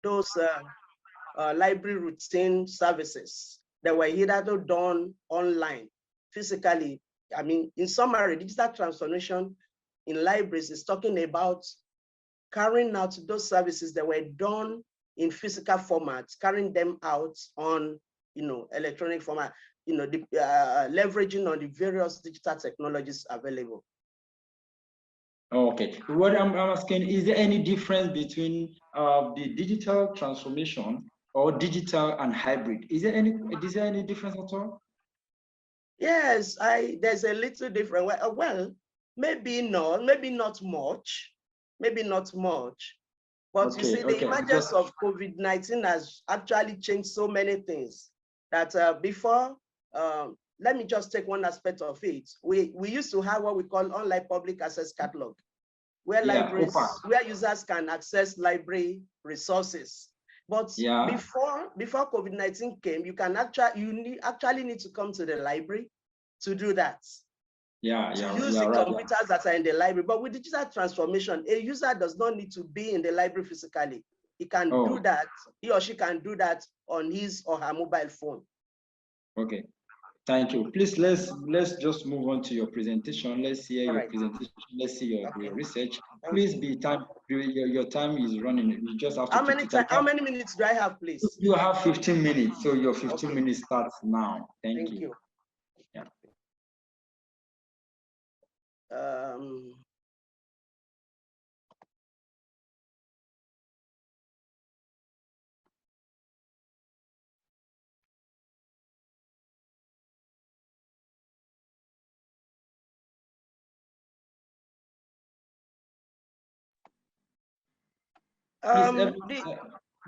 those library routine services that were either done online, physically. I mean, in summary, digital transformation in libraries is talking about carrying out those services that were done in physical formats, carrying them out on, electronic format, leveraging on the various digital technologies available. Okay, what I'm asking, is there any difference between the digital transformation or digital and hybrid? Is there any difference at all? Yes, there's a little different. Well, maybe not much, But Okay, you see, the emergence of COVID-19 has actually changed so many things that before, let me just take one aspect of it. We used to have what we call online public access catalog, where where users can access library resources. But before COVID-19 came, you actually need to come to the library to do that. To use the computers that are in the library. But with digital transformation, a user does not need to be in the library physically. He can do that, he or she can do that on his or her mobile phone. Okay, thank you. Please, let's just move on to your presentation. Let's hear your presentation. Let's see your research. Please be time. Your time is running. You just have to how many minutes do I have, please? You have 15 minutes, so your 15 minutes starts now. Thank you. Yeah.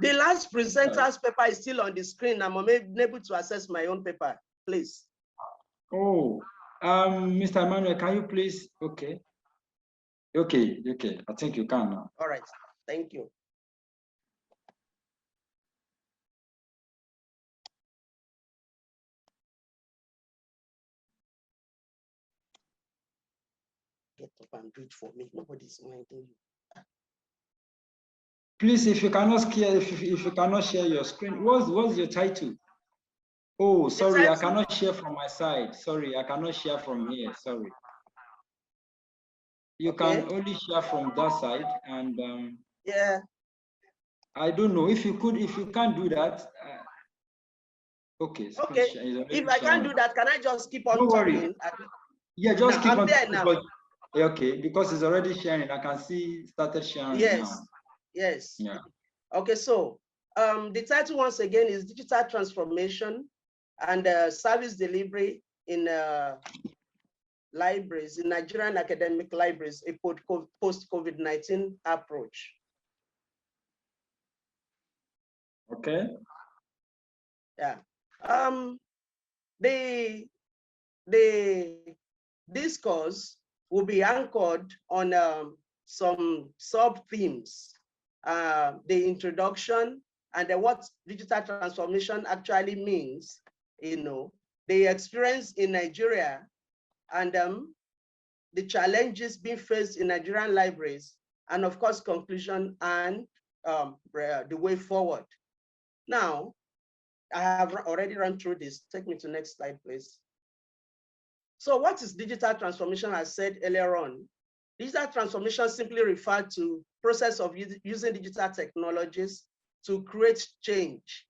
The last presenter's paper is still on the screen. I'm unable to access my own paper, please. Oh, Mr. Emmanuel, can you please? Okay. I think you can now. All right, thank you. Get up and do it for me. Nobody's minding you. Please, if you cannot share your screen, what's your title? Oh, sorry, I cannot share from my side. Sorry, I cannot share from here. Sorry. You can only share from that side, and yeah. I don't know if you can't do that. Okay. If I can't do that, can I just keep on talking? Yeah, just keep on talking. Now. Okay, because it's already sharing. I can see started sharing now. Yes. Yeah. Okay, so the title once again is Digital Transformation and Service Delivery in Libraries, in Nigerian academic libraries, a post-COVID-19 approach. Okay. Yeah. This course will be anchored on some sub-themes. The introduction and what digital transformation actually means, the experience in Nigeria and the challenges being faced in Nigerian libraries, and of course, conclusion and the way forward. Now, I have already run through this. Take me to the next slide, please. So what is digital transformation? I said earlier on, digital transformation simply referred to process of using digital technologies to create change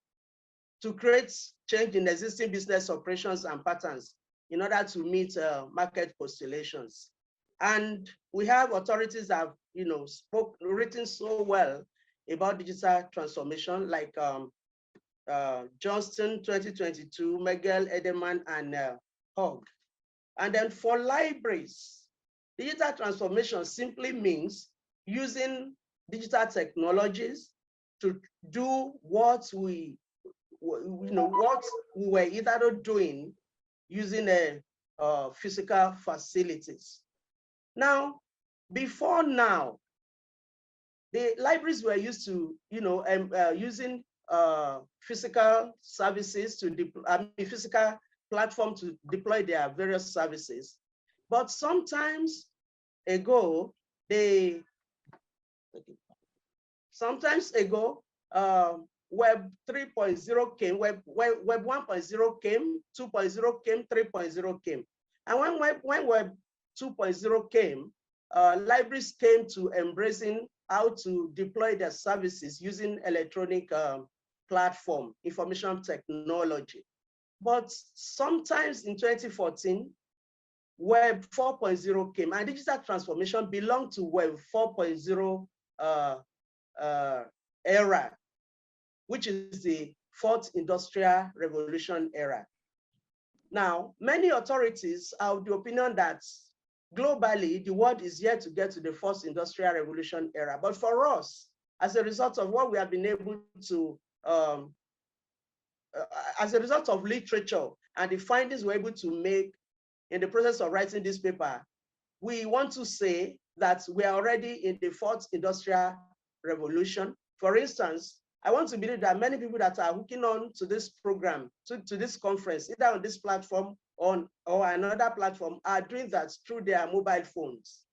in existing business operations and patterns in order to meet market postulations. And we have authorities that have written so well about digital transformation, like Johnston 2022, Megel, Edelman, and Hogg. And then for libraries, digital transformation simply means using digital technologies to do what we were either doing using physical facilities. Now, before now, the libraries were used to, using physical services to deploy, physical platform to deploy their various services. But sometimes ago, Web 3.0 came, Web 1.0 came, 2.0 came, 3.0 came. And when Web 2.0 came, libraries came to embracing how to deploy their services using electronic platform, information technology. But sometimes in 2014, Web 4.0 came, and digital transformation belonged to Web 4.0 era, which is the fourth industrial revolution era. Now, many authorities are of the opinion that globally, the world is yet to get to the fourth industrial revolution era. But for us, as a result of what we have been able to, as a result of literature and the findings we're able to make in the process of writing this paper, we want to say that we are already in the fourth industrial revolution. For instance, I want to believe that many people that are hooking on to this program, to this conference, either on this platform or another platform, are doing that through their mobile phones.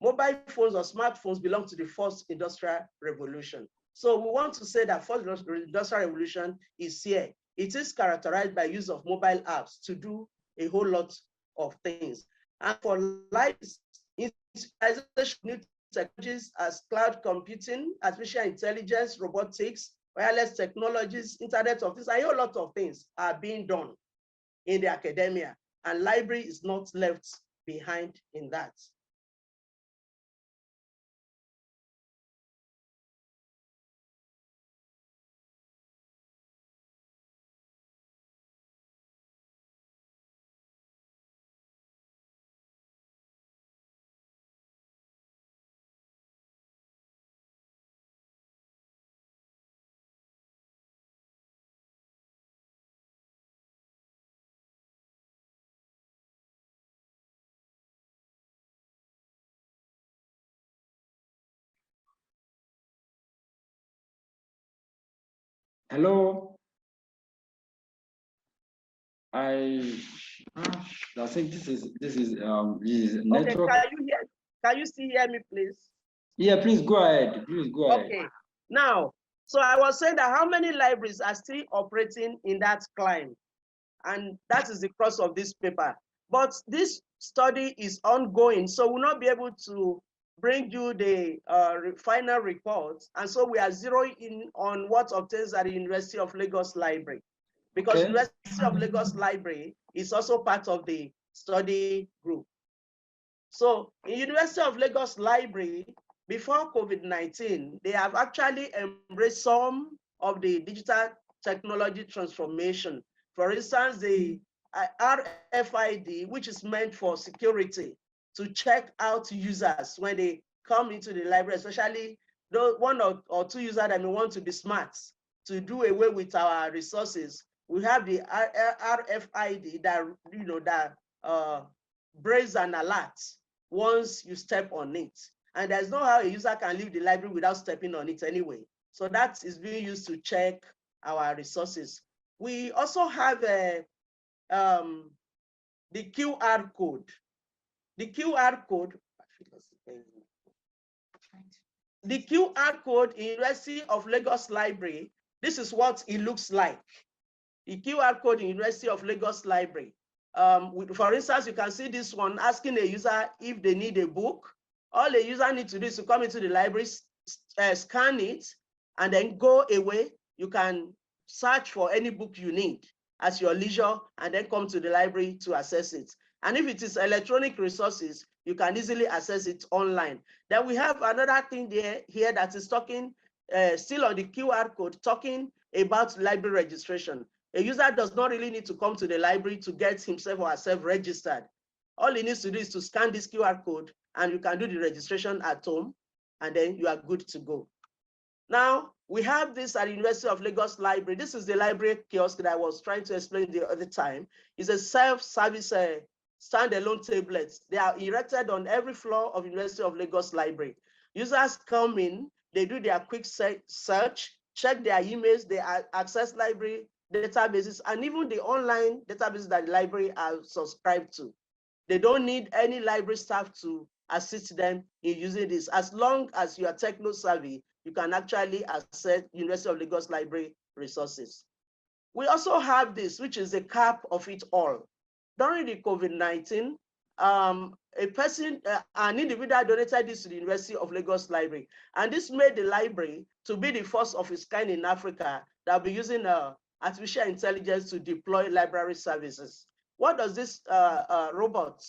Mobile phones or smartphones belong to the fourth industrial revolution. So we want to say that fourth industrial revolution is here. It is characterized by use of mobile apps to do a whole lot of things. And for lives, new technologies as cloud computing, artificial intelligence, robotics, wireless technologies, Internet of Things, a whole lot of things are being done in the academia, and library is not left behind in that. Hello. I think this is network. Okay, can you still hear me, please? Yeah, please go ahead. Please go ahead. Okay. Now, so I was saying that how many libraries are still operating in that climb? And that is the crux of this paper. But this study is ongoing, so we'll not be able to bring you the final report. And so we are zeroing in on what obtains at the University of Lagos Library, because okay. University of Lagos Library is also part of the study group. So in University of Lagos Library, before COVID-19, they have actually embraced some of the digital technology transformation. For instance, the RFID, which is meant for security, to check out users when they come into the library, especially those one or two users that may want to be smart, to do away with our resources. We have the RFID that, you know, that brains an alert once you step on it. And there's no how a user can leave the library without stepping on it anyway. So that is being used to check our resources. We also have the QR code. The QR code, in University of Lagos Library, this is what it looks like. The QR code in University of Lagos Library. For instance, you can see this one asking a user if they need a book. All the user needs to do is to come into the library, scan it, and then go away. You can search for any book you need at your leisure, and then come to the library to access it. And if it is electronic resources, you can easily access it online. Then we have another thing here that is talking, still on the QR code, talking about library registration. A user does not really need to come to the library to get himself or herself registered. All he needs to do is to scan this QR code, and you can do the registration at home, and then you are good to go. Now, we have this at the University of Lagos Library. This is the library kiosk that I was trying to explain the other time. It's a self-service standalone tablets. They are erected on every floor of University of Lagos Library. Users come in, they do their quick search, check their emails, they access library databases, and even the online databases that the library are subscribed to. They don't need any library staff to assist them in using this. As long as you are techno savvy, you can actually access University of Lagos Library resources. We also have this, which is the cap of it all. During the COVID-19, an individual donated this to the University of Lagos Library, and this made the library to be the first of its kind in Africa that will be using artificial intelligence to deploy library services. What does this robot,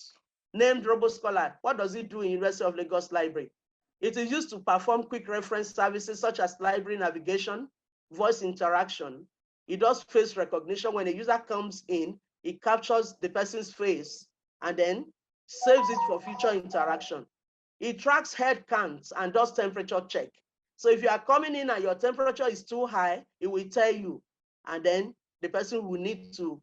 named RoboScholar, what does it do in University of Lagos Library? It is used to perform quick reference services such as library navigation, voice interaction. It does face recognition. When a user comes in, it captures the person's face and then saves it for future interaction. It tracks head counts and does temperature check. So if you are coming in and your temperature is too high, it will tell you, and then the person will need to,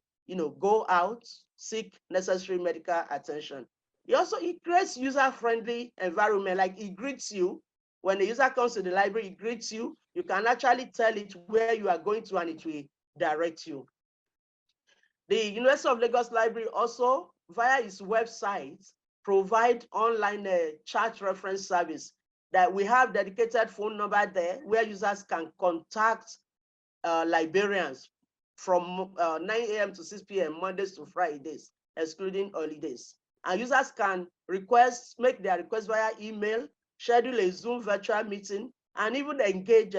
go out, seek necessary medical attention. It creates user-friendly environment, like it greets you. When the user comes to the library, it greets you. You can actually tell it where you are going to and it will direct you. The University of Lagos Library also, via its website, provide online chat reference service that we have dedicated phone number there where users can contact librarians from 9 a.m. to 6 p.m. Mondays to Fridays, excluding holidays. And users can make their requests via email, schedule a Zoom virtual meeting, and even engage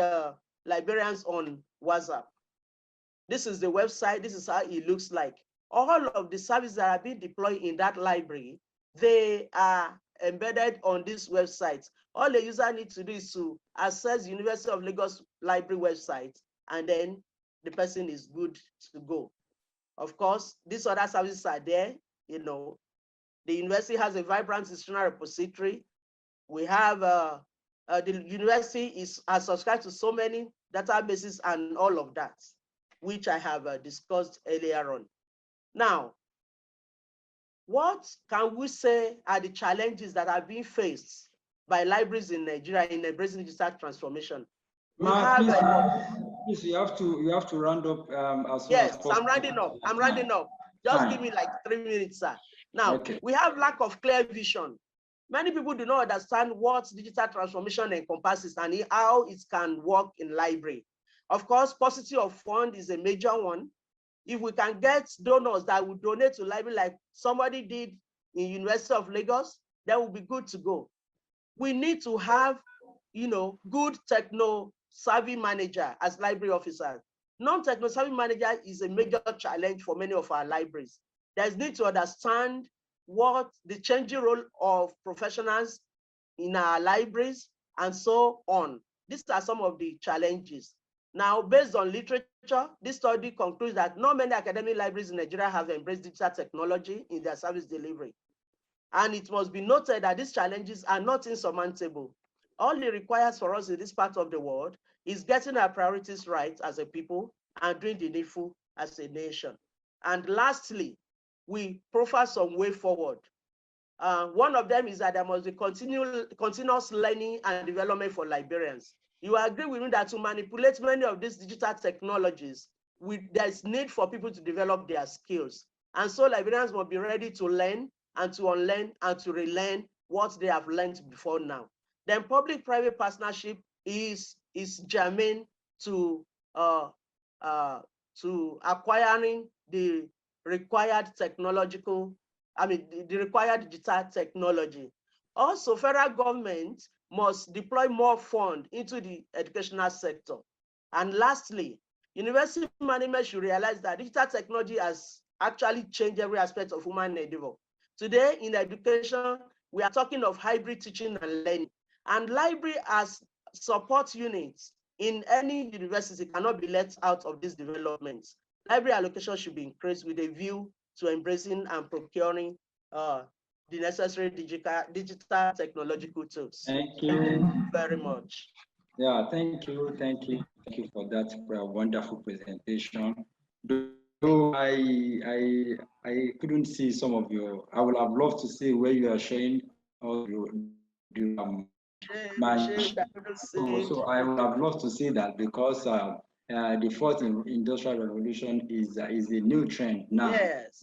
librarians on WhatsApp. This is the website. This is how it looks like. All of the services that are being deployed in that library, they are embedded on this website. All the user needs to do is to access the University of Lagos Library website, and then the person is good to go. Of course, these other services are there. The university has a vibrant institutional repository. We have the university has subscribed to so many databases and all of that, which I have discussed earlier on. Now, what can we say are the challenges that are being faced by libraries in Nigeria in embracing digital transformation? Please, you have to round up as soon as possible. I'm rounding up. Just give me like 3 minutes, sir. Now, we have lack of clear vision. Many people do not understand what digital transformation encompasses and how it can work in library. Of course, paucity of fund is a major one. If we can get donors that will donate to library like somebody did in University of Lagos, that will be good to go. We need to have, good techno-savvy manager as library officers. Non-techno-savvy manager is a major challenge for many of our libraries. There's need to understand what the changing role of professionals in our libraries and so on. These are some of the challenges. Now, based on literature, this study concludes that not many academic libraries in Nigeria have embraced digital technology in their service delivery. And it must be noted that these challenges are not insurmountable. All it requires for us in this part of the world is getting our priorities right as a people and doing the needful as a nation. And lastly, we profile some way forward. One of them is that there must be continuous learning and development for librarians. You agree with me that to manipulate many of these digital technologies, there's need for people to develop their skills. And so librarians must be ready to learn and to unlearn and to relearn what they have learned before now. Then public-private partnership is germane to acquiring the required the required digital technology. Also, federal government must deploy more funds into the educational sector. And lastly, university management should realize that digital technology has actually changed every aspect of human endeavor. Today in education, we are talking of hybrid teaching and learning. And library as support units in any university cannot be let out of these developments. Library allocation should be increased with a view to embracing and procuring the necessary digital technological tools. Thank you very much. Yeah, thank you for that wonderful presentation. Though I couldn't see some of your, I would have loved to see where you are showing all so I would have loved to see that because the fourth industrial revolution is a new trend now. Yes.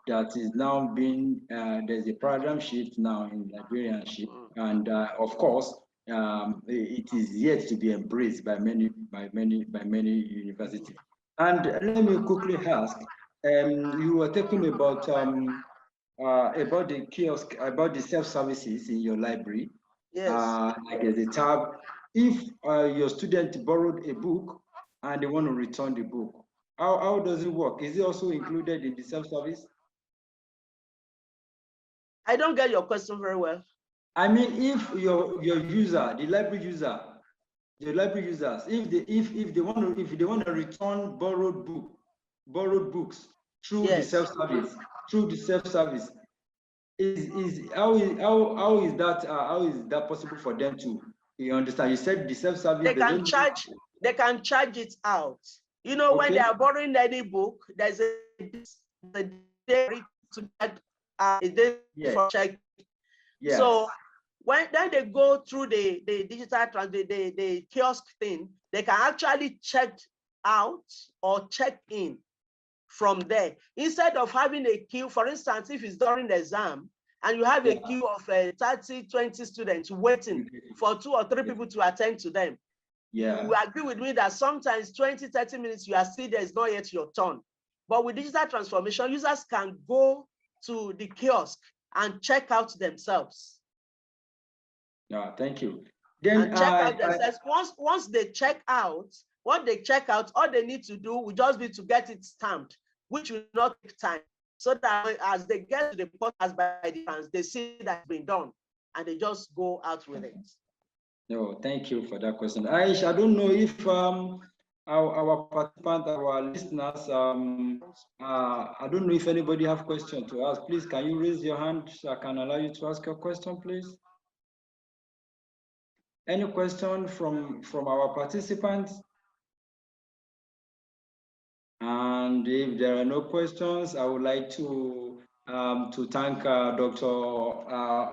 That is now being there's a paradigm shift now in librarianship, and of course it is yet to be embraced by many universities. And let me quickly ask, you were talking about the kiosk, about the self-services in your library. Yes. Like as a tab, if your student borrowed a book and they want to return the book, how does it work? Is it also included in the self-service? I don't get your question very well. I mean, if your user, the library user, the library users, if they want to return borrowed books through the Yes. self-service, how is that possible for them to, you understand? You said the self-service, They they can don't need, charge, they can charge it out. You know, when they okay, are borrowing any book, there's a day to get a day yeah, for check. yeah, So when then they go through the digital the kiosk thing, they can actually check out or check in from there. Instead of having a queue, for instance, if it's during the exam and you have a yeah, queue of 30, 20 students waiting for 2 or 3 people to attend to them, yeah, you agree with me that sometimes 20, 30 minutes you are still there, it's not yet your turn. But with digital transformation, users can go to the kiosk and check out themselves. yeah, thank you. Then And check out themselves. Once they check out, what they check out, all they need to do will just be to get it stamped, which will not take time. So that as they get to the podcast by the fans, they see that it's been done and they just go out with it. No, thank you for that question. Aish, I don't know if our participants, our listeners, I don't know if anybody have question to ask. Please, can you raise your hand so I can allow you to ask your question, please? Any question from our participants? And if there are no questions, I would like to thank Dr.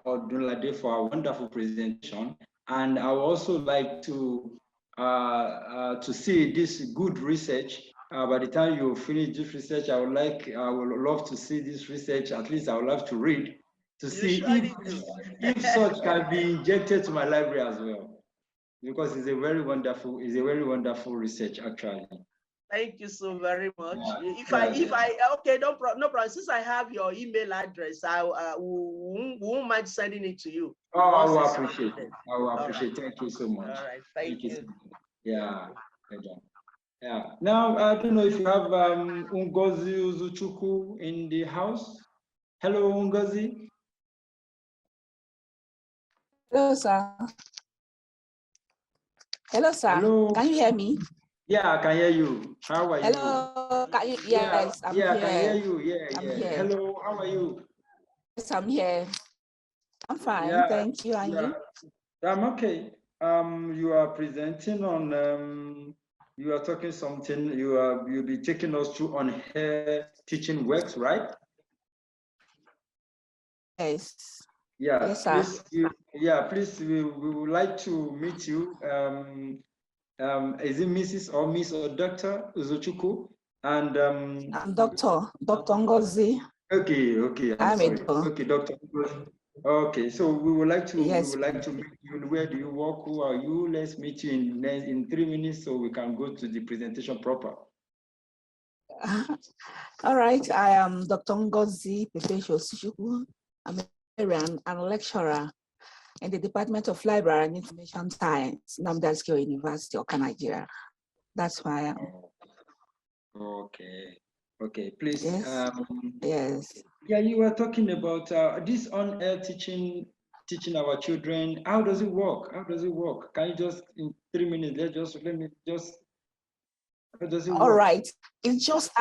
Odunlade for a wonderful presentation. And I would also like to see this good research. By the time you finish this research, I would love to see this research. At least I would love to read to You see surely do. if such can be injected to my library as well, because it's a very wonderful research actually. Thank you so very much. Yeah, If I okay, no problem. Since I have your email address, I won't mind sending it to you. Oh, I Once will it's appreciate it. completed. I will All right. appreciate. Thank you so much. All right. Thank Thank you so you. much. Yeah. Well done. Yeah. Now I don't know if you have Ungozi Uzuchuku in the house. Hello, Ungozi. Hello, sir. Hello, sir. Hello. Can you hear me? Yeah, I can hear you. How are you? Hello. Can you? Yeah, Yes, I'm yeah, I here. can hear you. Yeah, I'm yeah. here. Hello, how are you? Yes, I'm here. I'm fine. Yeah, Thank you. And yeah. I'm okay. You are presenting on you are talking something. You'll be taking us through on hair teaching works, right? Yes. Yeah, Yes, sir. please. Please. We would like to meet you. Is it Mrs. or Miss or Doctor Uzochukwu? And I'm Dr. Ngozi. okay. I'm I'm a sorry. doctor. Okay, Doctor. Okay, so we would like Yes. to meet you. Where do you work? Who are you? Let's meet you in 3 minutes so we can go to the presentation proper. All right. I am Dr. Ngozi Pepe. I'm a librarian and lecturer in the Department of Library and Information Science, Nnamdi Azikiwe University, Awka, Nigeria. That's why I am. Okay. Please. Yes. Yes. Yeah, you were talking about this on-air teaching our children. How does it work? Can you just in 3 minutes? Let me just. How does it work? All right. It's just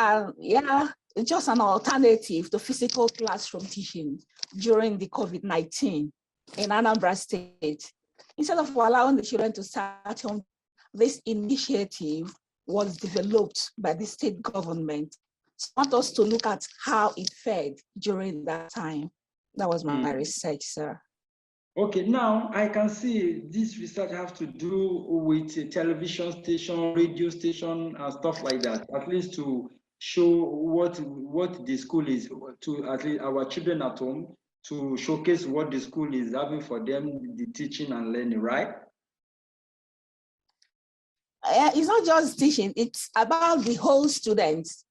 it's just an alternative to physical classroom teaching during the COVID-19 in Anambra State. Instead of allowing the children to start home, this initiative was developed by the state government. So I want us to look at how it fared during that time. That was my research, sir. Okay, now I can see this research has to do with a television station, radio station, and stuff like that, at least to show what the school is to at least our children at home, to showcase what the school is having for them, the teaching and learning, right? It's not just teaching, it's about the whole students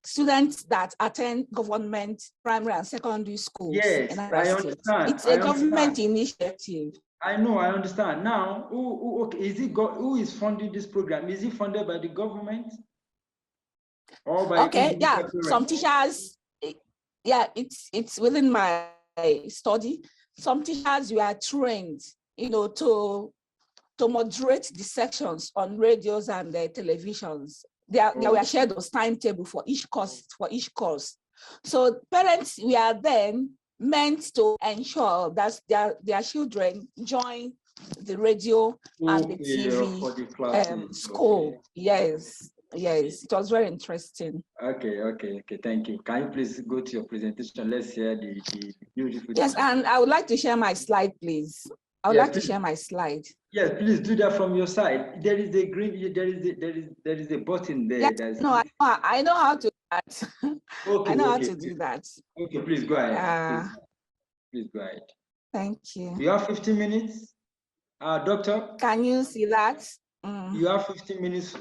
that attend government primary and secondary schools. Yes, I understand. It's a government initiative. I know, I understand. Now, okay, who is funding this program? Is it funded by the government or by parents? Some teachers, it's within my study. Some teachers were trained, to moderate the sections on radios and televisions. There were schedules, timetable for each course. So parents were then meant to ensure that their children join the radio and the TV for the school. Okay. Yes, it was very interesting. Okay, thank you. Can you please go to your presentation? Let's hear the beautiful. Yes, and I would like to share my slide, please. I would like to share my slide. Yes, please do that from your side. There is a green. There is a button there. Yes, no, I know how to do that. Okay, I know how to do that. Okay, please go ahead. Please go ahead. Thank you. You have 15 minutes, Doctor. Can you see that? You have 15 minutes.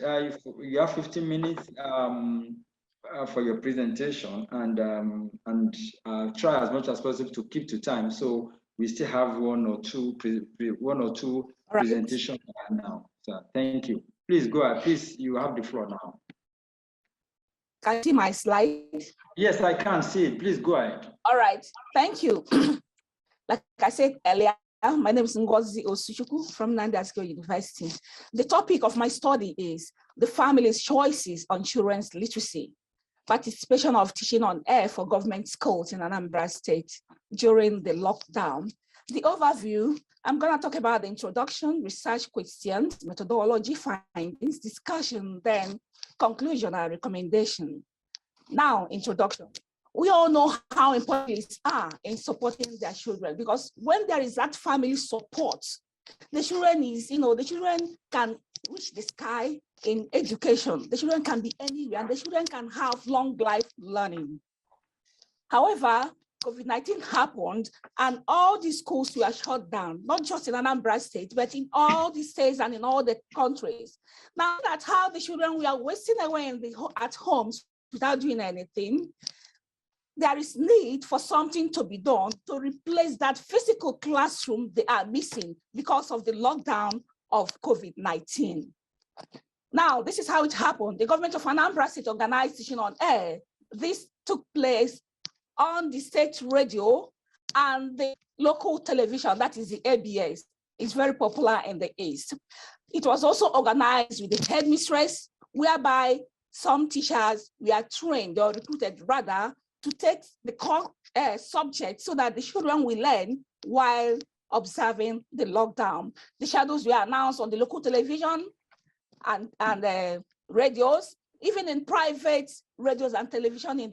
You have 15 minutes for your presentation, and try as much as possible to keep to time. So we still have one or two presentations now. So thank you. Please go ahead. Please, you have the floor now. Can you see my slide? Yes, I can see it. Please go ahead. All right. Thank you. Like I said earlier, my name is Ngozi Osuchukwu from Nandiyasiko University. The topic of my study is the family's choices on children's literacy, participation of teaching on air for government schools in Anambra State during the lockdown. The overview, I'm going to talk about the introduction, research questions, methodology findings, discussion, then conclusion and recommendation. Now, introduction. We all know how important parents are in supporting their children, because when there is that family support, the children can reach the sky in education. The children can be anywhere, and the children can have long life learning. However, COVID-19 happened and all the schools were shut down, not just in Anambra State, but in all the states and in all the countries. Now that's how the children were wasting away at homes without doing anything. There is need for something to be done to replace that physical classroom they are missing because of the lockdown of COVID-19. Now, this is how it happened. The government of Anambra State organized teaching on air. This took place on the state radio and the local television, that is the ABS. It's very popular in the East. It was also organized with the headmistress, whereby some teachers were trained or recruited rather to take the core subject so that the children will learn while observing the lockdown. The schedules were announced on the local television and radios, even in private radios and television in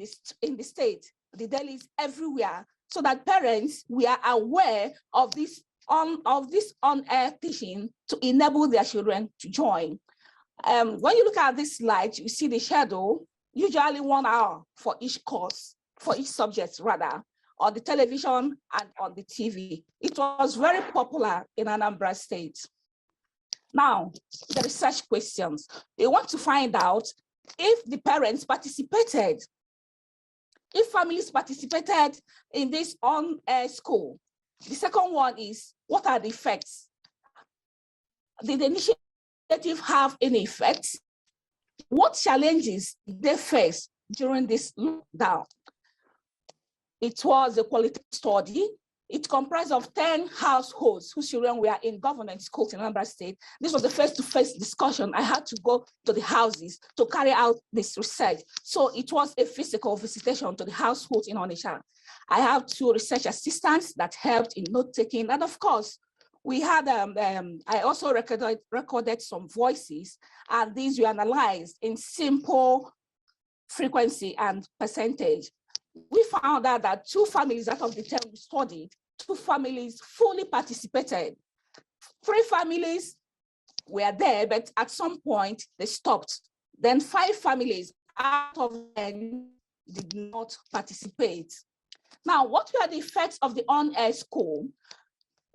the state, the dailies everywhere, so that parents were aware of this on-air teaching to enable their children to join. When you look at this slide, you see the schedule, usually 1 hour for each course, for each subject rather, on the television and on the TV. It was very popular in Anambra State. Now, the research questions. They want to find out if the parents participated, if families participated in this on-air school. The second one is, what are the effects? Did the initiative have any effects? What challenges did they face during this lockdown? It was a qualitative study. It comprised of 10 households whose children were in government schools in Anambra State. This was the face-to-face discussion. I had to go to the houses to carry out this research. So it was a physical visitation to the households in Onitsha. I have 2 research assistants that helped in note-taking. And of course, we had, I also recorded some voices, and these were analyzed in simple frequency and percentage. We found out that 2 families out of the 10 we studied, 2 families fully participated. 3 families were there, but at some point they stopped. Then 5 families out of 10 did not participate. Now, what were the effects of the on-air school?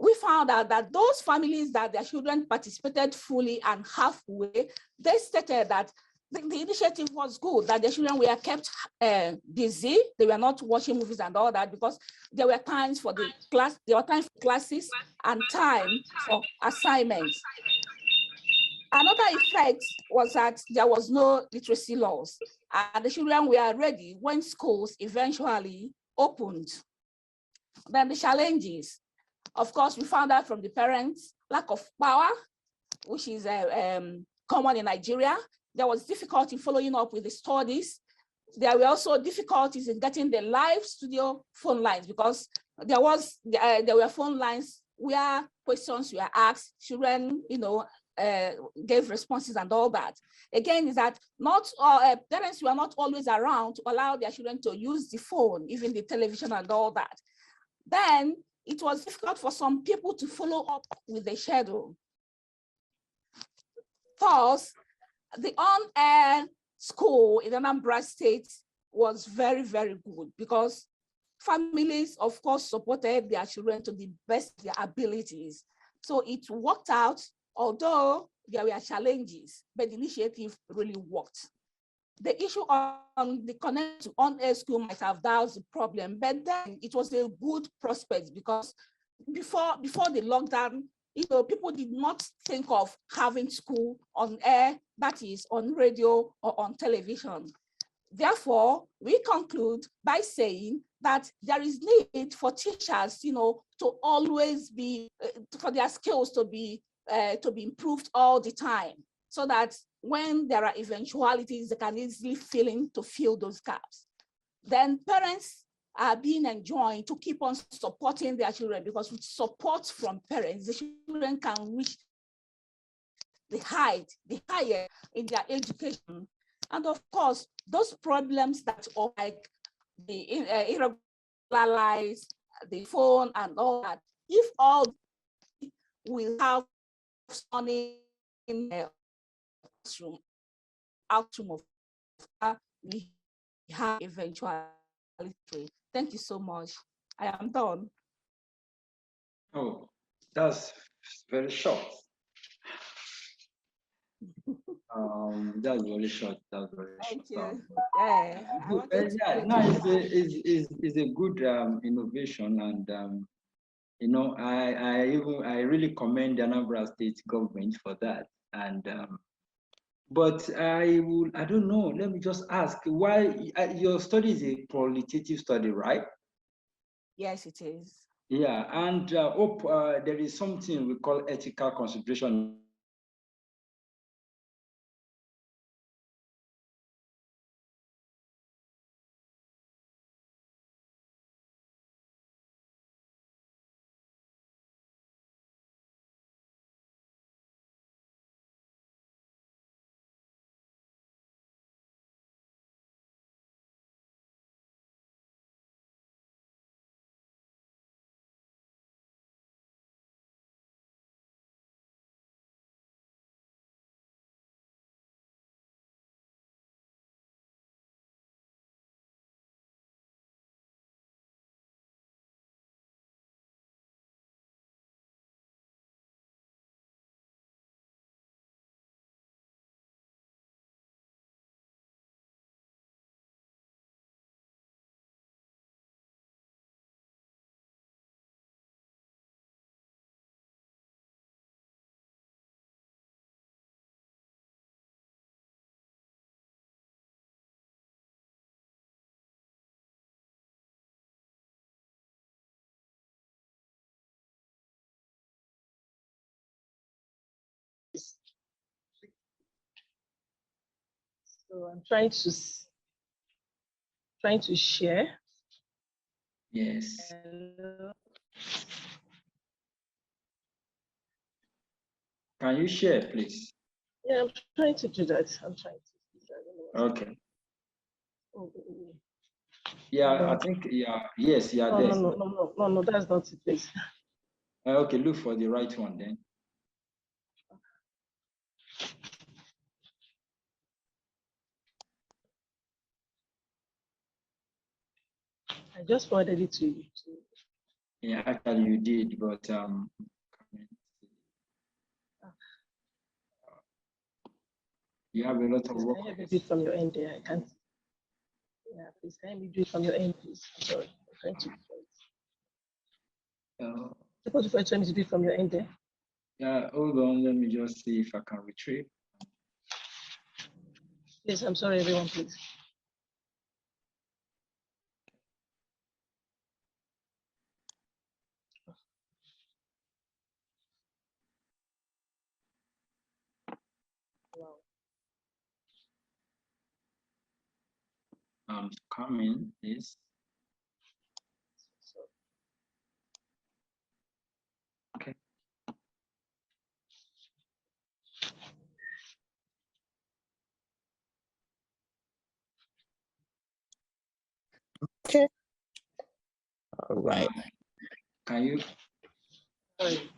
We found out that those families that their children participated fully and halfway, they stated that the initiative was good, that the children were kept busy. They were not watching movies and all that because there were times for the class, there were times for classes and time for assignments. Another effect was that there was no literacy laws, and the children were ready when schools eventually opened. Then the challenges, of course, we found out from the parents, lack of power, which is common in Nigeria. There was difficulty following up with the studies. There were also difficulties in getting the live studio phone lines because there were phone lines where questions were asked, children, gave responses and all that. Again, is that not parents were not always around to allow their children to use the phone, even the television and all that. Then it was difficult for some people to follow up with the schedule. Thus, the on-air school in Anambra State was very, very good because families, of course, supported their children to the best of their abilities. So it worked out, although there were challenges, but the initiative really worked. The issue on the connect to on-air school might have doused the problem, but then it was a good prospect because before the lockdown, people did not think of having school on air, that is on radio or on television. Therefore, we conclude by saying that there is need for teachers, to always be, for their skills to be improved all the time, so that when there are eventualities, they can easily fill those gaps. Then parents are being enjoined to keep on supporting their children, because with support from parents, the children can reach the higher in their education. And of course, those problems that are like the irregular lives, the phone and all that, if all will have money in the classroom, outroom of we have eventuality. Thank you so much. I am done. Oh, that's very short. That's very short. That's very Thank short. you. Yeah, I wanted to Yeah, no, it's a good innovation, and I really commend the Anambra State government for that. And but I don't know. Let me just ask, why your study is a qualitative study, right? Yes, it is. Yeah, and there is something we call ethical consideration. So I'm trying to share. Yes. Can you share, please? Yeah, I'm trying to do that. I'm trying to. Okay. Oh. Yeah, I think, yeah, yes, yeah, No, there. no, that's not it, please. Okay, look for the right one then. I just forwarded it to you. Yeah, actually you did, but you have a lot of Please, work. can you help me do it from your end there? I can't. Yeah, please, can you help me do it from your end, please? I'm sorry. I'm trying to. Suppose you trying to do it from your end there. Yeah, hold on, let me just see if I can retrieve. Please, I'm sorry, everyone, please. Wow. Coming is. Okay. Okay. All right. Can you? Sorry.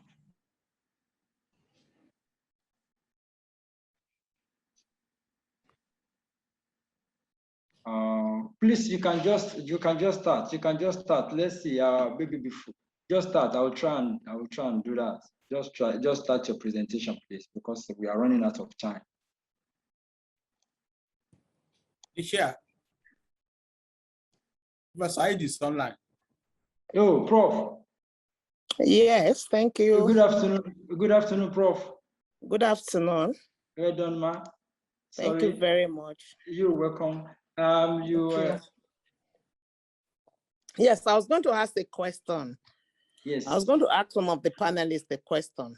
Please, you can just start. You can just start. Let's see. Maybe before just start. I will try and do that. Just start your presentation, please, because we are running out of time. Isha. Side is online. Oh, Prof. Yes, thank you. Good afternoon. Good afternoon, Prof. Good afternoon. Well done, ma. Thank you very much. You're welcome. Yes, I was going to ask a question. Yes. I was going to ask some of the panelists a question.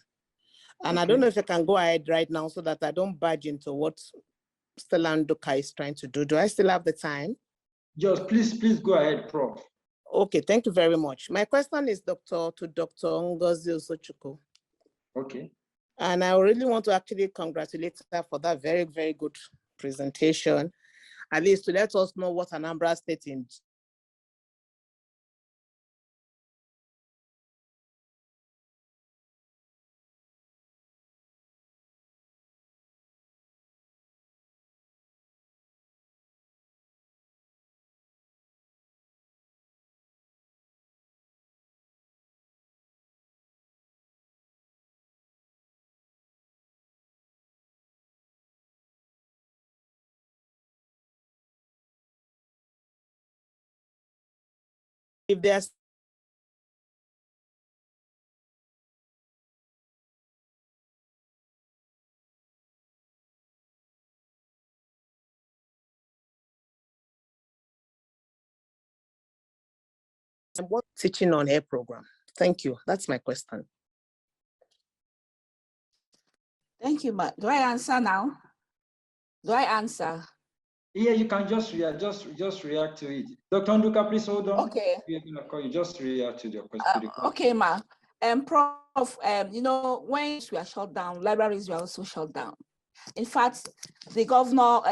And I Okay. don't know if I can go ahead right now so that I don't barge into what Stella Nduka is trying to do. Do I still have the time? Just please go ahead, Prof. Okay, thank you very much. My question is to Dr. Ngozi Osochukwu. Okay. And I really want to actually congratulate her for that very, very good presentation, at least to let us know what Anambra State is. If there's what teaching on air program. Thank you. That's my question. Thank you, ma. Do I answer now? Do I answer? Yeah, you can just react to it. Dr. Nduka, please hold on. Okay. We're gonna call you. Just react to your question. Okay, ma. Prof, you know, when we are shut down, libraries were also shut down. In fact, the governor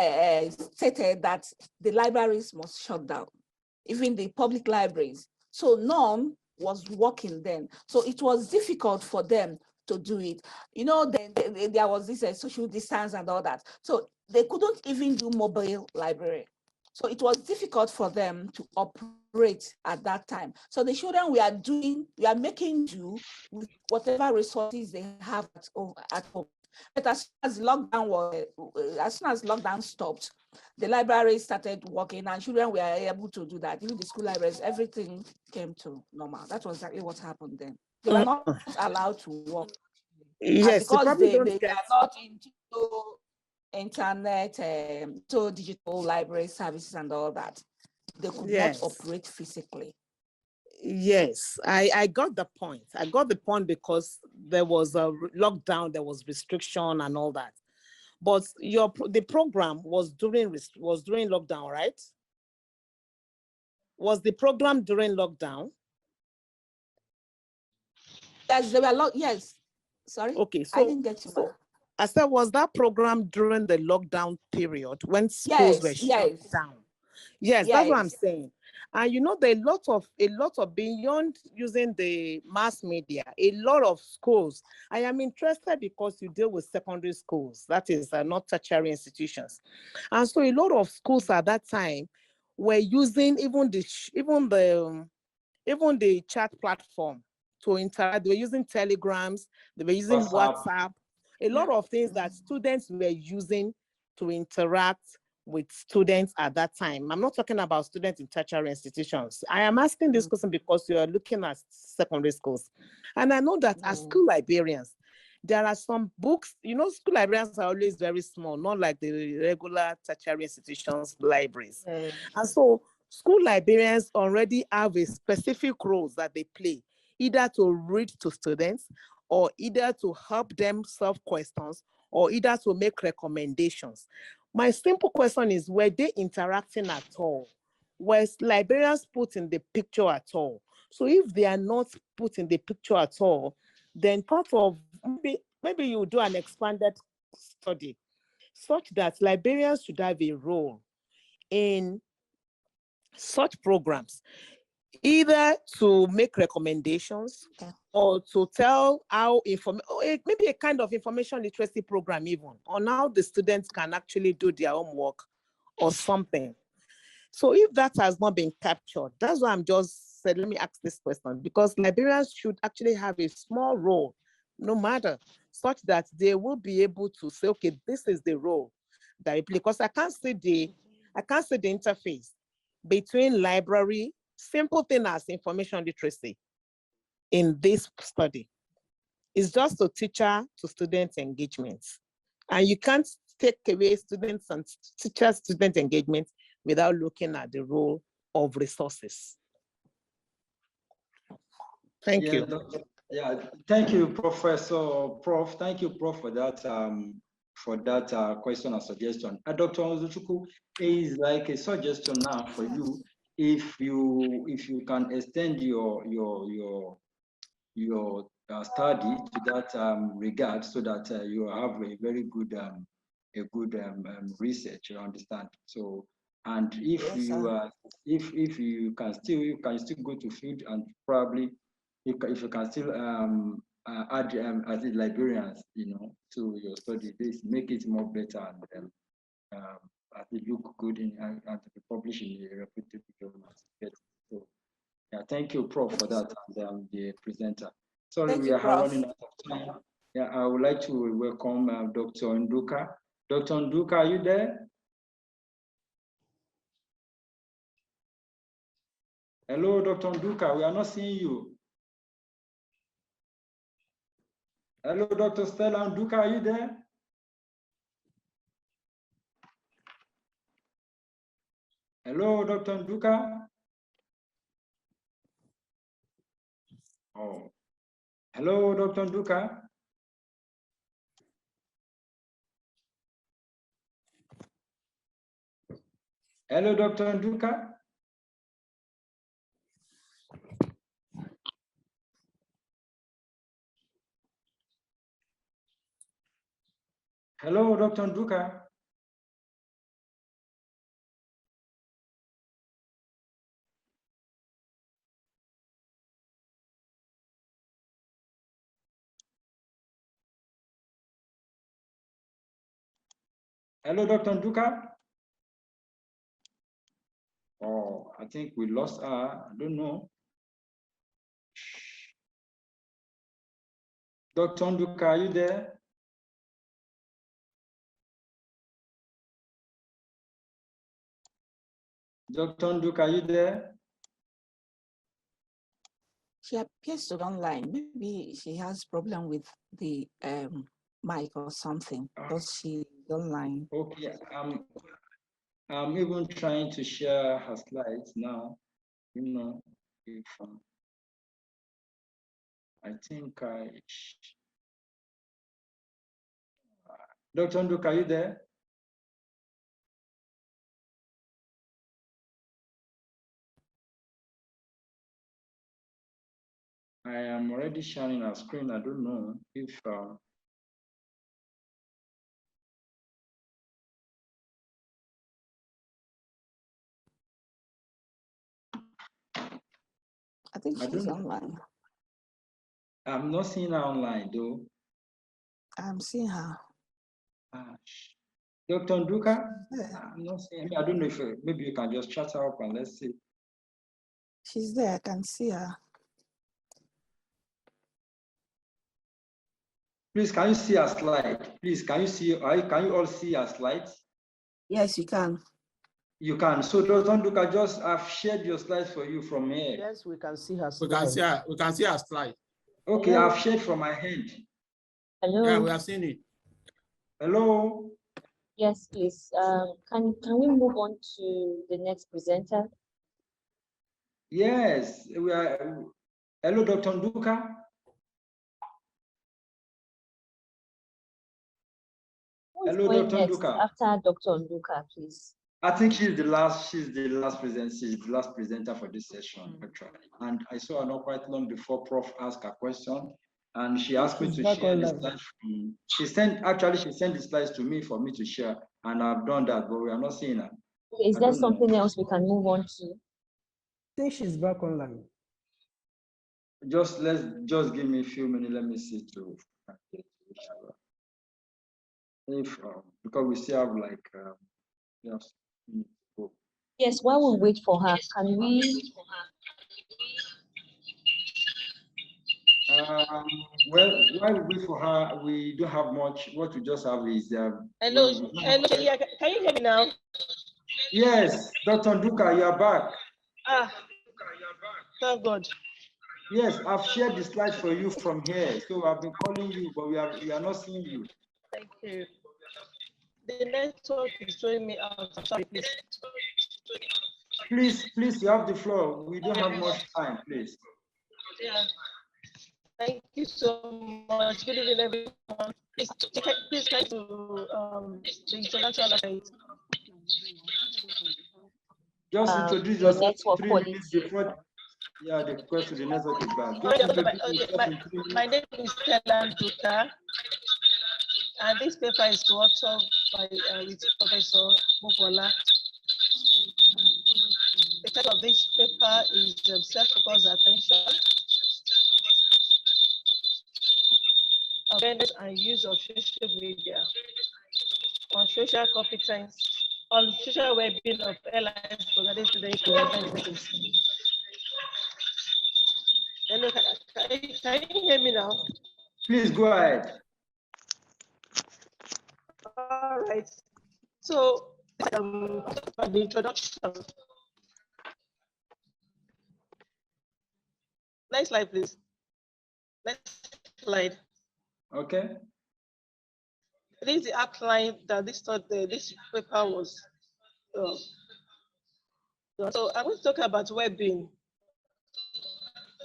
stated that the libraries must shut down, even the public libraries. So none was working then. So it was difficult for them to do it. You know, there was this social distance and all that. So they couldn't even do mobile library. So it was difficult for them to operate at that time. So the children we are making do with whatever resources they have at home. But as soon as lockdown stopped, the library started working and children were able to do that. Even the school libraries, everything came to normal. That was exactly what happened then. They were not allowed to work. Yes, because they are not into internet, so digital library services and all that. They could not operate physically. Yes, I got the point. I got the point because there was a lockdown, there was restriction and all that. But the program was during lockdown, right? Was the program during lockdown? Yes, they were yes. Sorry. Okay, so I didn't get you. So I said, was that program during the lockdown period when schools were shut down? Yes, that's what I'm saying. And you know, there are a lot of beyond using the mass media, a lot of schools. I am interested because you deal with secondary schools, that is not tertiary institutions. And so a lot of schools at that time were using even the chat platform to interact. They were using telegrams, they were using WhatsApp, a lot of things that students were using to interact with students at that time. I'm not talking about students in tertiary institutions. I am asking this question because you are looking at secondary schools. And I know that as school librarians, there are some books, school librarians are always very small, not like the regular tertiary institutions libraries. And so school librarians already have a specific roles that they play, either to read to students, or either to help them solve questions, or either to make recommendations. My simple question is, were they interacting at all? Were librarians put in the picture at all? So if they are not put in the picture at all, then part of, maybe you do an expanded study such that librarians should have a role in such programs, either to make recommendations or to tell how maybe a kind of information literacy program even on how the students can actually do their homework or something. So if that has not been captured, that's why I'm just said, let me ask this question, because librarians should actually have a small role, no matter, such that they will be able to say, okay, this is the role that I play. Because I can't see the interface between library, simple thing as information literacy in this study. It's just a teacher to student engagement. And you can't take away students and teacher-student engagement without looking at the role of resources. Thank you. Thank you, Prof. Thank you, Prof, for that question and suggestion. Dr. Ozuchukwu, is like a suggestion now for you. If you can extend your study to that regard, so that you have a very good research, you understand. So, and if if you can still go to field, and probably if you can still add as a librarians, to your study, this make it more better, and as it look good and to be published in a reputable journals. So yeah, thank you, Prof, for that, and the presenter. Sorry, we are running out of time. Yeah, I would like to welcome Dr. Nduka. Dr. Nduka, are you there? Hello, Dr. Nduka, we are not seeing you. Hello, Dr. Stella Nduka, are you there? Hello, Dr. Nduka. Oh, hello, Dr. Nduka. Hello, Dr. Nduka. Hello, Dr. Nduka. Hello, Dr. Nduka. Oh, I think we lost her. I don't know. Dr. Nduka, are you there? Dr. Nduka, are you there? She appears to be online. Maybe she has problem with the mic or something, because she's online. Okay, I'm even trying to share her slides now. If I think Dr. Nduka, are you there? I am already sharing our screen. I don't know if I think she's online. I'm not seeing her online though. I'm seeing her. Dr. Nduka? I'm not seeing. I don't know if maybe you can just chat her up and let's see. She's there. I can see her. Please, can you see her slide? Please, can you see? Can you all see her slides? Yes, you can. You can. So, Dr. Nduka, I've shared your slides for you from here. Yes, we can see her slide. We can see her slide. Okay, Hello. I've shared from my hand. Hello. Yeah, we have seen it. Hello. Yes, please. Can we move on to the next presenter? Yes, we are. Hello, Dr. Nduka. Hello, Dr. Nduka. After Dr. Nduka, please. I think she's the last presenter for this session, actually. And I saw her not quite long before Prof asked a question, and she asked me to share the slides. She sent the slides to me for me to share, and I've done that, but we are not seeing her. Okay, is there something else we can move on to? I think she's back online. Just give me a few minutes. Let me see to if because we still have like yes. Yes, while we wait for her, can we? Well, while we wait for her, we don't have much. What we just have is hello, hello. Can you hear me now? Yes, Dr. Nduka, you are back. Thank God. Yes, I've shared the slides for you from here. So I've been calling you, but we are not seeing you. Thank you. The network is showing me out. I'm sorry, please. Please, you have the floor. We don't have much time, please. Yeah. Thank you so much. Good evening, everyone. Please try to the international affairs. Just introduce yourself 3 minutes before. Yeah, the question, the network is bad. My name is Stella Duka, and this paper is authored by with Professor Mokola. The title of this paper is Self-Focused Attention, Awareness and Use of Social Media on Social Competence, on Social Well-being of LS for students. Hello, can you hear me now? Please go ahead. All right. So, the introduction. Next slide, please. Next slide. Okay. This is the outline that this paper was. So I'm going to talk about well-being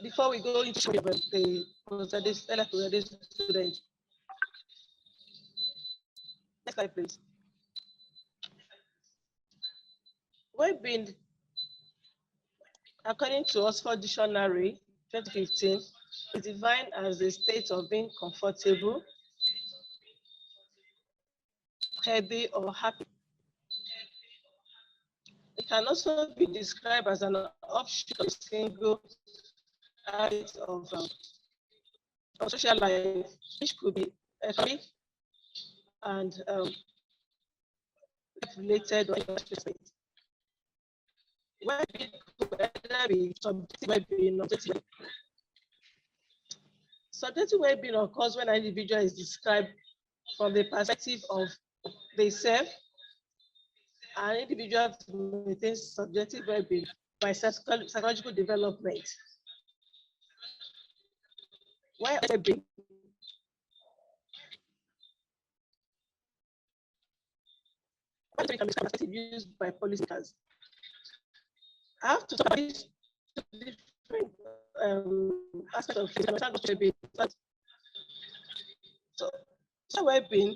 before we go into the post-study student. Next slide, please. Well-being, according to Oxford Dictionary 2015, is defined as a state of being comfortable, healthy, or happy. It can also be described as an offshoot of single habit of social life, which could be economic and related or interest. Well-being could either be subjective well-being or objective. Subjective well-being occurs when an individual is described from the perspective of they self. An individual maintains subjective well-being by psychological development. Why well-being? Well-being can be perspective used by policymakers. I have to talk about these different aspects of well-being. So, well-being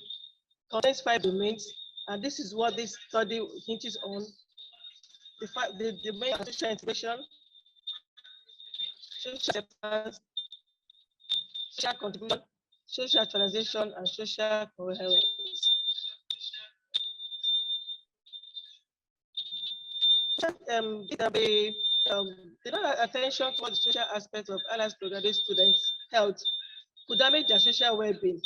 contains 5 domains, and this is what this study hinges on. The main social integration, social acceptance, social contribution, social actualization, and social coherence. The attention towards the social aspects of LS postgraduate students' health could damage their social well-being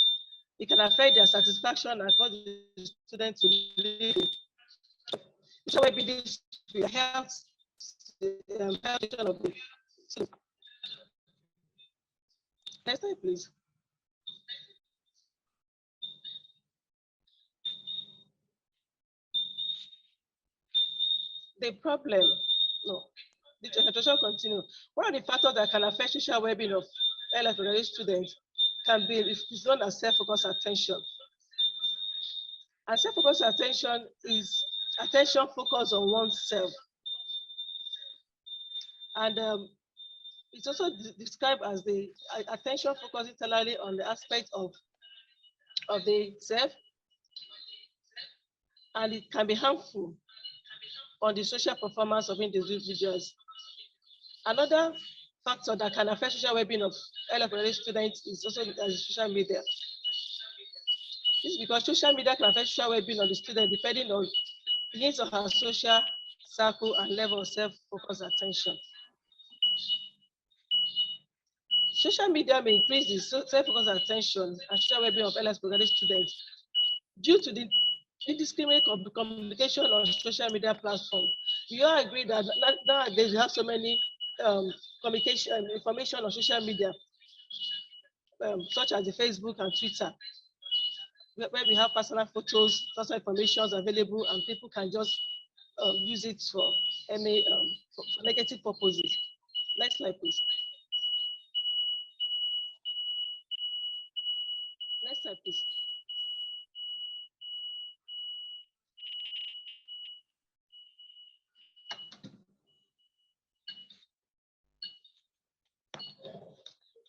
it can affect their satisfaction and cause the student to leave. So maybe this will help health of the student. Next slide, please. The problem, no, the presentation continue. One of the factors that can affect social well-being of LSA students can be is known as self-focused attention. And self-focused attention is attention focused on oneself. And it's also described as the attention focused entirely on the aspect of the self, and it can be harmful on the social performance of individuals. Another factor that can affect social well-being of LSA students is also social media. This is because social media can affect social well-being of the student depending on his or her social circle and level of self-focused attention. Social media may increase the self-focused attention and social well-being of LS students due to the indiscriminate communication on social media platforms. You all agree that nowadays we have so many communication information on social media, such as the Facebook and Twitter, where we have personal photos, personal information available, and people can just use it for any for negative purposes. Next slide, please. Next slide, please.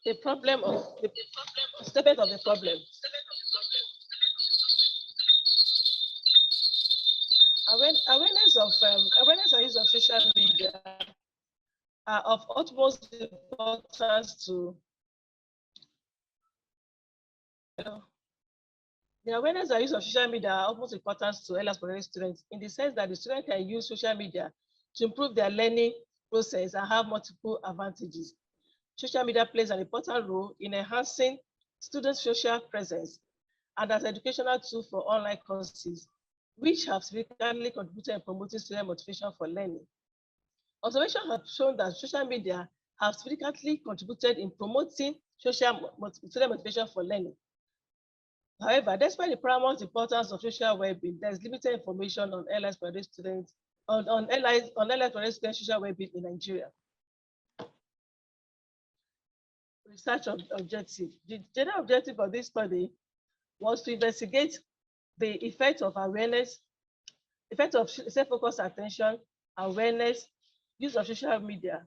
The problem of the statement of the problem. Awareness and use of social media are of utmost importance to the awareness and use of social media are of utmost importance to LS students in the sense that the student can use social media to improve their learning process and have multiple advantages. Social media plays an important role in enhancing students' social presence and as an educational tool for online courses, which have significantly contributed in promoting student motivation for learning. Observations have shown that social media have significantly contributed in promoting student motivation for learning. However, despite the paramount importance of social well-being, there is limited information on LS students on LS students' social well-being in Nigeria. Research objective. The general objective of this study was to investigate the effect of awareness, effect of self-focused attention, awareness, use of social media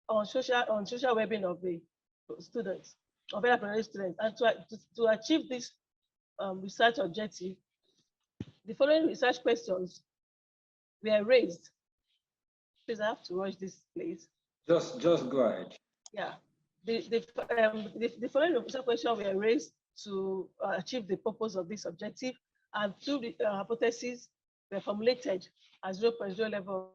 on social well-being of the students, of LS students, and to achieve this research objective, the following research questions were raised. Please, I have to watch this, please. Just go ahead. Yeah, the following research questions were raised to achieve the purpose of this objective, and two hypotheses were formulated as 0.0 level.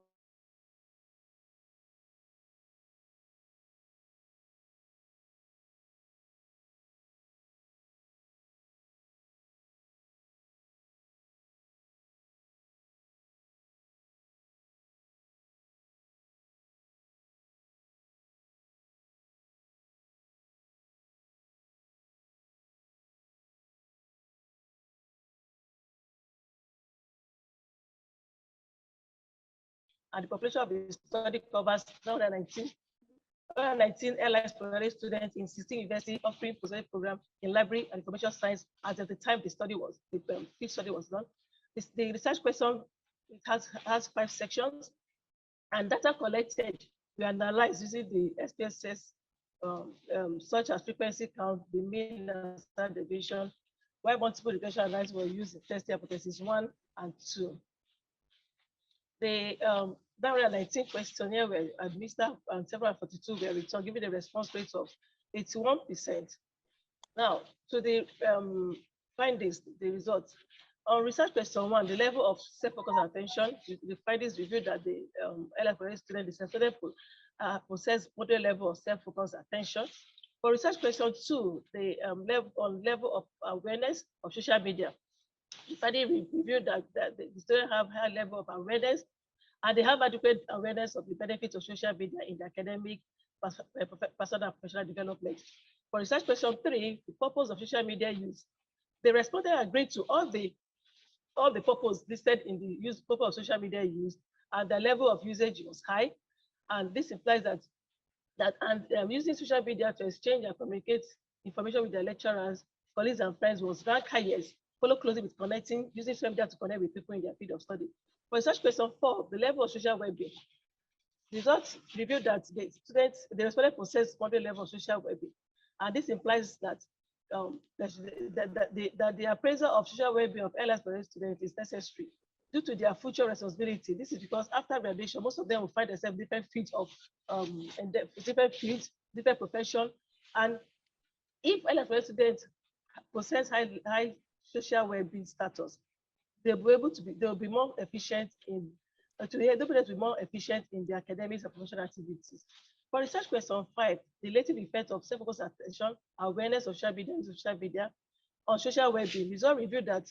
And the population of the study covers 919 LS students in 16 universities offering postgraduate programs in library and information science as at the time the study was, the field study was done. The research question has 5 sections, and data collected we analyzed using the SPSS such as frequency count, the mean and standard deviation, while multiple regression analysis were used in testing hypothesis 1 and 2. The 919 questionnaire were administered and 742 were returned, giving a response rate of 81%. Now, to the findings, the results. On research question 1, the level of self-focused attention, the findings revealed that the LS students possess moderate level of self-focused attention. For research question 2, the level of awareness of social media. The study reviewed that the students have high level of awareness and they have adequate awareness of the benefits of social media in the academic, personal, and professional development. For research question 3, the purpose of social media use. The respondents agreed to all the purpose listed in the purpose of social media use, and the level of usage was high. And this implies that using social media to exchange and communicate information with their lecturers, colleagues, and friends was ranked highest, followed closely with using social media to connect with people in their field of study. For research question 4, the level of social well-being. Results revealed that the respondents possess moderate level of social well-being, and this implies that the appraisal of social well-being of LSA students is necessary due to their future responsibility. This is because after graduation, most of them will find themselves in different fields different professions, and if LSA students possess high social well-being status, they'll be more efficient in their academics and professional activities. For research question 5, the relative effect of self-focused attention, awareness of social media on social well-being. Results revealed that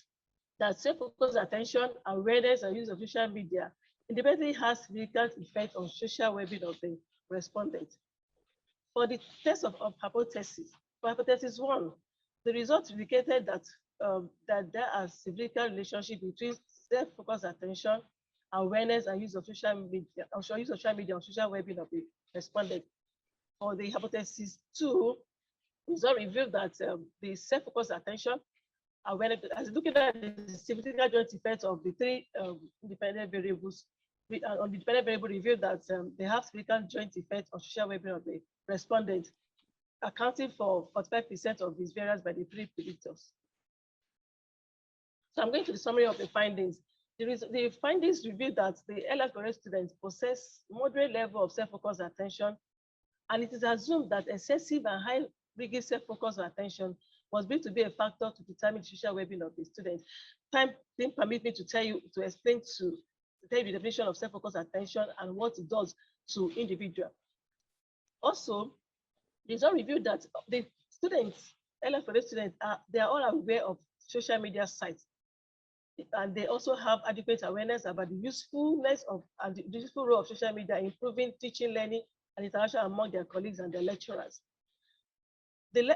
self-focused attention, awareness, and use of social media independently has significant effect on social well-being of the respondent. For the test of hypothesis, for hypothesis 1, the results indicated that there are significant relationship between self-focused attention, awareness, and use of social media on social well-being of the respondent. For the hypothesis 2, results revealed that the self-focused attention, awareness, as looking at the significant joint effects of the 3 independent variables, on the dependent variable revealed that they have significant joint effects on social well-being of the respondent, accounting for 45% of these variance by the 3 predictors. So I'm going to the summary of the findings. The findings reveal that the LS students possess moderate level of self-focused attention, and it is assumed that excessive and high rigid self-focused attention must be a factor to determine the social well-being of the students. Time didn't permit me to explain the definition of self-focused attention and what it does to individual. Also, the result revealed that the students, LS students, they are all aware of social media sites, and they also have adequate awareness about the usefulness of and the useful role of social media in improving teaching, learning, and interaction among their colleagues and their lecturers.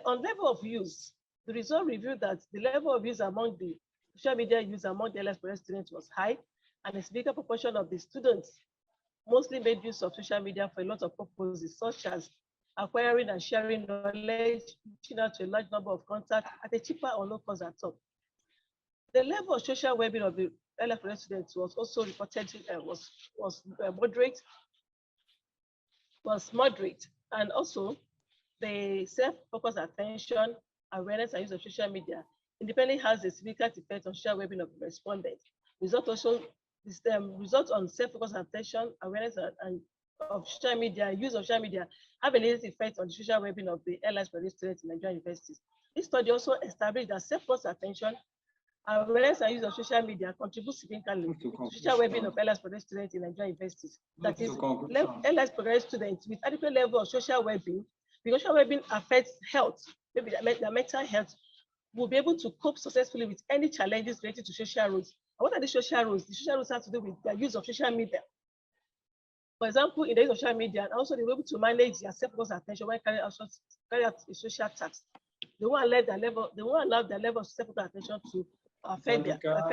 On level of use, the result revealed that the level of use among the social media use among the LS students was high, and a significant proportion of the students mostly made use of social media for a lot of purposes, such as acquiring and sharing knowledge, reaching out to a large number of contacts at a cheaper or no cost at all. The level of social well-being of the LS students was also reported was moderate, and also the self-focused attention, awareness, and use of social media independently has a significant effect on social well-being of the respondent. Result on self-focused attention, awareness, and of social media, use of social media have a negative effect on the social well-being of the LS students in Nigerian universities. This study also established that self-focused attention, awareness, and use of social media contribute significantly to social well-being of LS students in Nigerian universities. That is, LS students with adequate level of social well-being, because social well-being affects health, maybe their mental health, will be able to cope successfully with any challenges related to social roles. And what are the social roles? The social roles have to do with their use of social media. For example, in the use of social media, and also they were able to manage their self-focused attention when carrying out a social task. They won't allow their level of self-focused attention to affect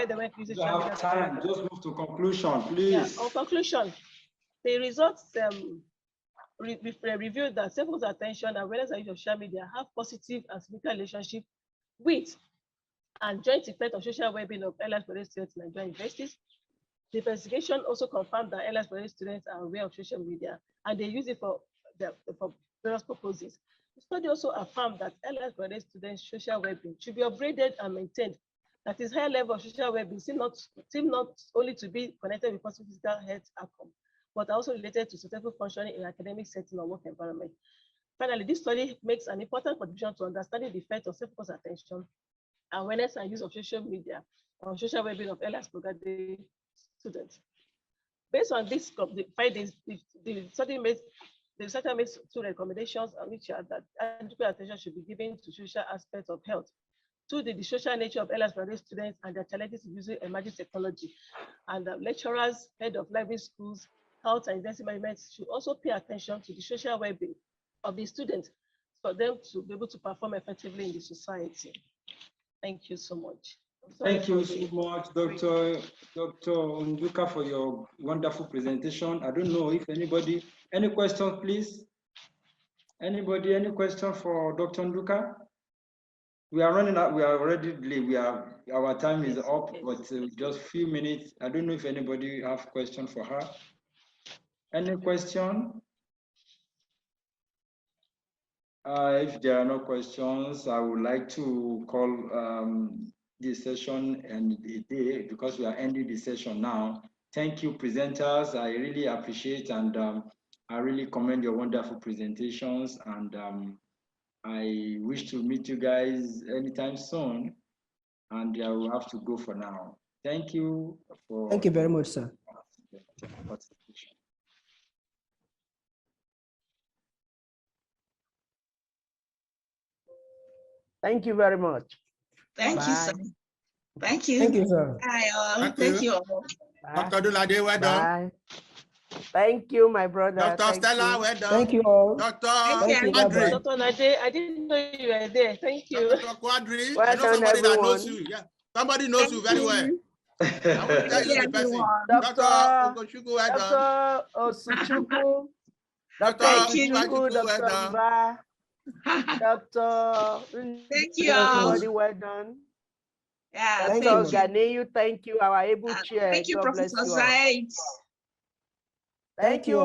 them when using social media. Time. Just move to conclusion, please. Yeah, on conclusion, the results revealed that self-focused attention, awareness, and use of social media have positive and significant relationship with and joint effect on social well-being of LS students in Nigerian universities. The investigation also confirmed that LS students are aware of social media and they use it for various purposes. The study also affirmed that LS students' social well-being should be upgraded and maintained. That is, higher level of social well-being seem not only to be connected with positive physical health outcome, but also related to successful functioning in academic setting or work environment. Finally, this study makes an important contribution to understanding the effect of self-focused attention, awareness, and use of social media on social well-being of LS students. Based on this findings, the study made The researcher makes 2 recommendations, which are that adequate attention should be given to social aspects of health. 2, the social nature of LS students and their challenges using emerging technology. And lecturers, head of library schools, health and identity management should also pay attention to the social well-being of the students for them to be able to perform effectively in the society. Thank you so much. Thank you so much, Dr. Onduka, for your wonderful presentation. I don't know if anybody, any questions, please? Anybody, any question for Dr. Onduka? We are running out, we are already late. Our time is up, but just a few minutes. I don't know if anybody have question for her. Any question? If there are no questions, I would like to call this session and a day, because we are ending the session now. Thank you, presenters. I really appreciate and I really commend your wonderful presentations, and I wish to meet you guys anytime soon, and I will have to go for now. Thank you for. Thank you very much, sir. Participation. Thank you very much. Thank you, sir. Thank you. Thank you, sir. Bye, all. Thank you all. Dr. Dulade, well done. Thank you, my brother. Dr. Stella, well done. Thank you all. Dr. Quadri. Dr. Nade, I didn't know you were there. Thank you. Dr. Quadri, Well I know done, somebody everyone. that knows you. Yeah. Somebody knows you very well. I want to tell you the person. Dr. Okochukwu, well done. Dr. Osuchukwu, Dr. Thank Osuchukwu, you. Dr. Well Iba, Dr. Thank you. Everybody, well done. Yeah, Dr. thank you. Ganeyu, thank you, our able chair. Thank you, God bless Professor you all. Zaid. Thank you.